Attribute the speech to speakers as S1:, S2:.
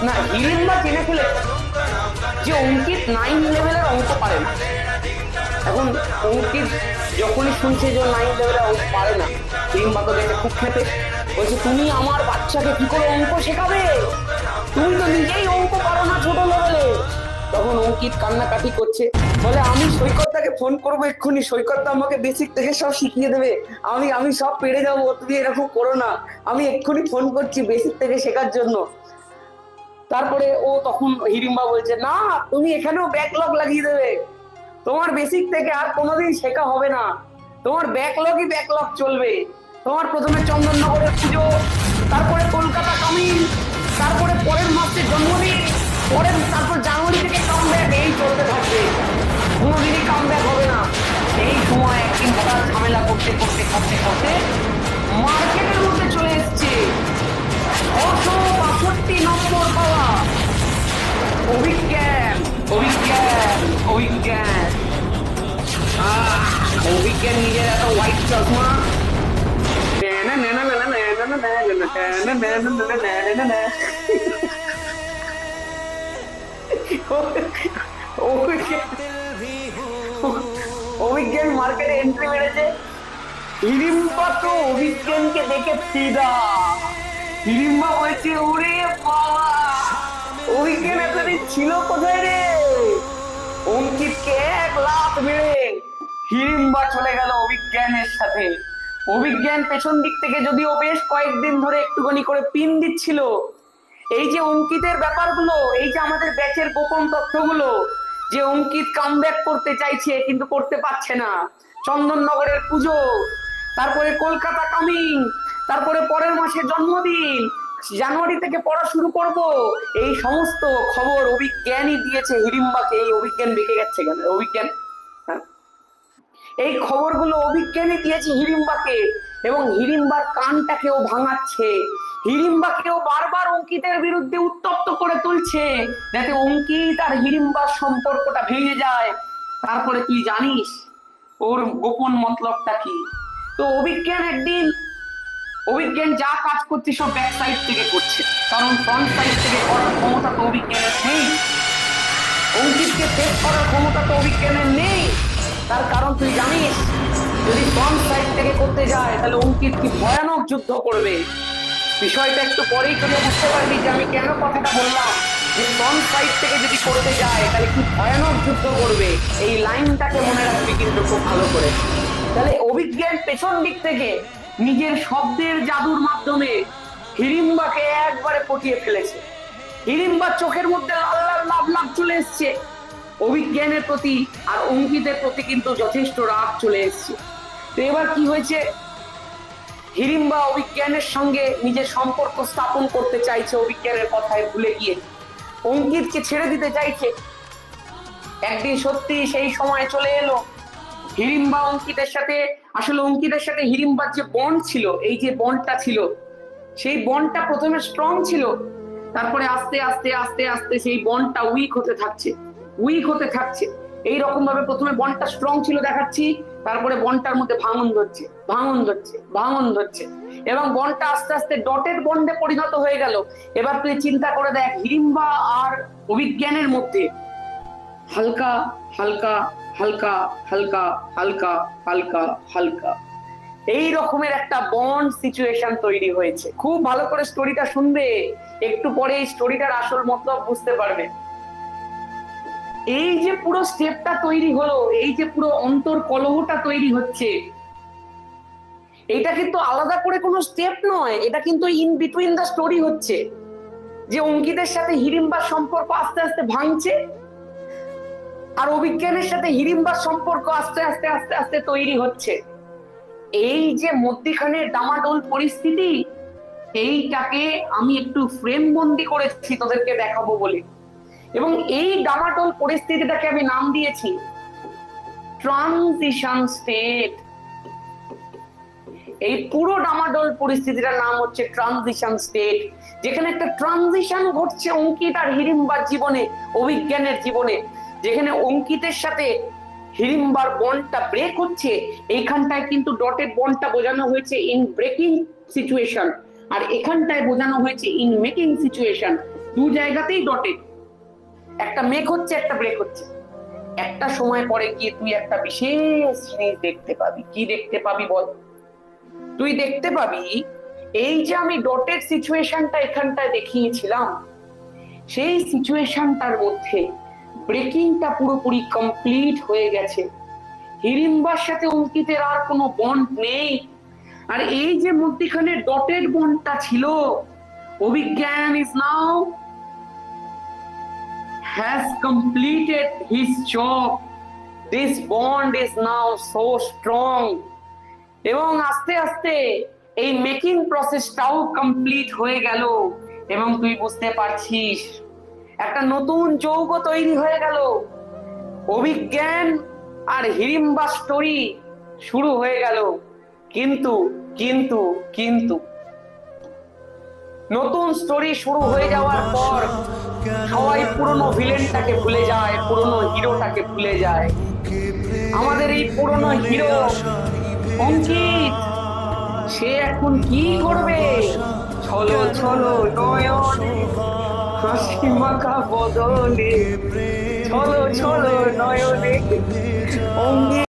S1: না, হিড়িম্বা জেনে ফেলে যে অঙ্কিত 9 লেভেলের অঙ্ক পারে না। এখন অঙ্কিত যখনই শুনছে যে 9 লেভেলের অঙ্ক পারে না, হিড়িম্বা তো দেখে খুব খেপে, বলছে তুমি আমার বাচ্চাকে কি করে অঙ্ক শেখাবে, তুমি তো নিজেই অঙ্ক পারো না ছোট লেভেলে। তখন অঙ্কিত কান্নাকাটি করছে, বলে আমি সৈকতটাকে ফোন করবো এক্ষুনি, সৈকতটা আমাকে বেসিক থেকে সব শিখিয়ে দেবে, আমি আমি সব পেরে যাবো, তুমি এরকম করো না, আমি এক্ষুনি ফোন করছি বেসিক থেকে শেখার জন্য। তারপরে ও তখন হিড়িম্বা বলছে, না তুমি এখানেও ব্যাকলগ লাগিয়ে দেবে, তোমার বেসিক থেকে আর কোনোদিন শেখা হবে না, তোমার ব্যাকলগই ব্যাকলগ চলবে। তোমার প্রথমে চন্দননগরের পুজো, তারপরে কলকাতা কামিং, তারপরে পরের মাসে জন্মদিন, তারপর জানুয়ারি থেকে কামব্যাক, এই চলতে থাকবে, কোনোদিনই কামব্যাক হবে না। সেই সময় একদিন হঠাৎ ঝামেলা করতে করতে করতে করতে মার্কেটের মধ্যে চলে এসছে 662 নম্বর পাওয়া অভিজ্ঞান। অভিজ্ঞান অভিজ্ঞান অভিজ্ঞান নিজের এত হোয়াইট চশমা, অভিজ্ঞান মার্কেটে এন্ট্রি মেরেছে। হিড়িম্বা তো অভিজ্ঞানকে দেখে ফিদা। হিড়িম্বা বলছে, ওরে বাবা, অভিজ্ঞান এতদিন ছিল কোথায় রে। অঙ্কিতকে 1 লাফ মেরে হিড়িম্বা চলে গেল অভিজ্ঞানের সাথে। অভিজ্ঞান পেছন দিক থেকে যদিও বেশ কয়েকদিন ধরে একটুখানি করে পিন দিচ্ছিল, এই যে অঙ্কিতের ব্যাপারগুলো, এই যে আমাদের ব্যাচের গোপন তথ্যগুলো, যে অঙ্কিত কামব্যাক করতে চাইছে কিন্তু করতে পারছে না, চন্দননগরের পুজো, তারপরে কলকাতা কামিং, তারপরে পরের মাসে জন্মদিন, জানুয়ারি থেকে পড়া শুরু করব, এই সমস্ত খবর অভিজ্ঞানই দিয়েছে হিড়িম্বাকে। এই অভিজ্ঞান বেঁকে গেছে কেন অভিজ্ঞান, এই খবরগুলো অভিজ্ঞানই দিয়েছে হিড়িম্বাকে, এবং হিড়িম্বার কানটাকেও ভাঙাচ্ছে, হিড়িম্বাকেও বারবার অঙ্কিতের বিরুদ্ধে উত্তপ্ত করে তুলছে, যাতে অঙ্কিত আর হিড়িম্বার সম্পর্কটা ভেঙে যায়। তারপরে তুই জানিস ওর গোপন মতলবটা কি। তো অভিজ্ঞান যা কাজ করছে সব ব্যাক সাইড থেকে করছে, কারণ ফ্রন্ট সাইড থেকে করার ক্ষমতা তো অভিজ্ঞানের নেই, অঙ্কিতকে ফেস করার ক্ষমতা তো অভিজ্ঞানের নেই। তার কারণ তুই জানিস, যদি ফ্রন্ট সাইড থেকে করতে যায় তাহলে অঙ্কিত কি ভয়ানক যুদ্ধ করবে। বিষয়টা একটু পরেই তুই বুঝতে পারবি যে আমি কেন কথাটা বললাম, যে ফ্রন্ট সাইড থেকে যদি করতে যায় তাহলে কি ভয়ানক যুদ্ধ করবে। এই লাইনটাকে মনে রাখবি কিন্তু খুব ভালো করে। তাহলে অভিজ্ঞান পেছন দিক থেকে নিজের শব্দের জাদুর মাধ্যমে হিড়িম্বাকে একবারে পটিয়ে ফেলেছে। হিড়িম্বার চোখের মধ্যে লাল লাল লাভ লাভ চলে এসছে অভিজ্ঞানের প্রতি, আর অঙ্কিতের প্রতি কিন্তু যথেষ্ট রাগ চলে এসছে। তো এবার কি হয়েছে, হিড়িম্বা অভিজ্ঞানের সঙ্গে নিজের সম্পর্ক স্থাপন করতে চাইছে, অভিজ্ঞানের কথায় ভুলে গিয়ে অঙ্কিতকে ছেড়ে দিতে চাইছে। একদিন সত্যি সেই সময় চলে এলো, হিড়িম্বা অঙ্কিতের সাথে, আসলে অঙ্কিতের সাথে হিড়িম্বার যে বন্ড ছিল, এই যে বন্ডটা ছিল, সেই বন্ডটা প্রথমে স্ট্রং ছিল, তারপরে আস্তে আস্তে আস্তে আস্তে সেই বন্ডটা উইক হতে থাকছে। এইরকম ভাবে প্রথমে বন্ডটা স্ট্রং ছিল দেখাচ্ছি, তারপরে বন্ডটার মধ্যে ভাঙন ধরছে এবং বন্ডটা আস্তে আস্তে ডটেড বন্ডে পরিণত হয়ে গেল। এবার তুই চিন্তা করে দেখ, হিড়িম্বা আর অভিজ্ঞানের মধ্যে হালকা হালকা হালকা হালকা হালকা হালকা হালকা এই রকমের একটা বন্ড সিচুয়েশন তৈরি হয়েছে। খুব ভালো করে স্টোরিটা শুনবে, একটু পরে এই স্টোরিটার আসল মতলব বুঝতে পারবে। এই যে পুরো স্টেপটা তৈরি হলো, এই যে পুরো অন্তর কলহটা তৈরি হচ্ছে, এটা কিন্তু আলাদা করে কোনো স্টেপ নয়, এটা কিন্তু ইন বিটুইন দ্য স্টোরি হচ্ছে, যে অঙ্কিতের সাথে হিড়িম্বার সম্পর্ক আস্তে আস্তে ভাঙছে, আর অভিজ্ঞানের সাথে হিড়িম্বার সম্পর্ক আস্তে আস্তে আস্তে আস্তে তৈরি হচ্ছে। এই যে মধ্যখানে ডামাডোল পরিস্থিতি, এইটাকে আমি একটু ফ্রেম বন্দি করেছি তোদেরকে দেখাবো বলে, এবং এই ডামাডোল পরিস্থিতিটাকে আমি নাম দিয়েছি ট্রানজিশন স্টেট। এই পুরো ডামাডোল পরিস্থিতিটার নাম হচ্ছে ট্রানজিশন স্টেট, যেখানে একটা ট্রানজিশন ঘটছে অঙ্কিত আর হিড়িম্বার জীবনে, অভিজ্ঞানের জীবনে, যেখানে অঙ্কিতের সাথে হিড়িম্বার বন্ডটা ব্রেক হচ্ছে। এইখানটায় কিন্তু ডটেড বন্ডটা বোঝানো হয়েছে ইন ব্রেকিং সিচুয়েশন, আর এখানটায় বোঝানো হয়েছে ইন মেকিং সিচুয়েশন, দু জায়গাতেই ডটেড, একটা মেক হচ্ছে একটা ব্রেক হচ্ছে। একটা সময় পরে গিয়ে তুই একটা বিশেষ জিনিস দেখতে পাবি। কি দেখতে পাবি বল? তুই দেখতে পাবি এই যে আমি ডটেড সিচুয়েশনটা এখানটায় দেখিয়েছিলাম, সেই সিচুয়েশনটার মধ্যে ব্রেকিংটা পুরোপুরি কমপ্লিট হয়ে গেছে। হিড়িম্বার সাথে অঙ্কিতের আর কোনো বন্ড নেই। আর এই যে মধ্যখানে ডটেড বন্ডটা ছিল, Abhigyan is now has completed his job. This bond is now so strong. এবং আস্তে আস্তে এই মেকিং প্রসেসটাও কমপ্লিট হয়ে গেল এবং তুই বুঝতে পারছিস একটা নতুন যৌগ তৈরি হয়ে গেল। অভিজ্ঞান আর হিড়িম্বা স্টোরি শুরু হয়ে গেল। কিন্তু কিন্তু কিন্তু নতুন স্টোরি শুরু হয়ে যাওয়ার পর সবাই পুরনো ভিলেনটাকে ভুলে যায়, পুরনো হিরোটাকে ভুলে যায়। আমাদের এই পুরনো হিরো অঙ্কিত, সে এখন কি করবে? চলো চলো নয়নে হাসি মাখা বদলে, চলো চলো নয়নে অঙ্কিত।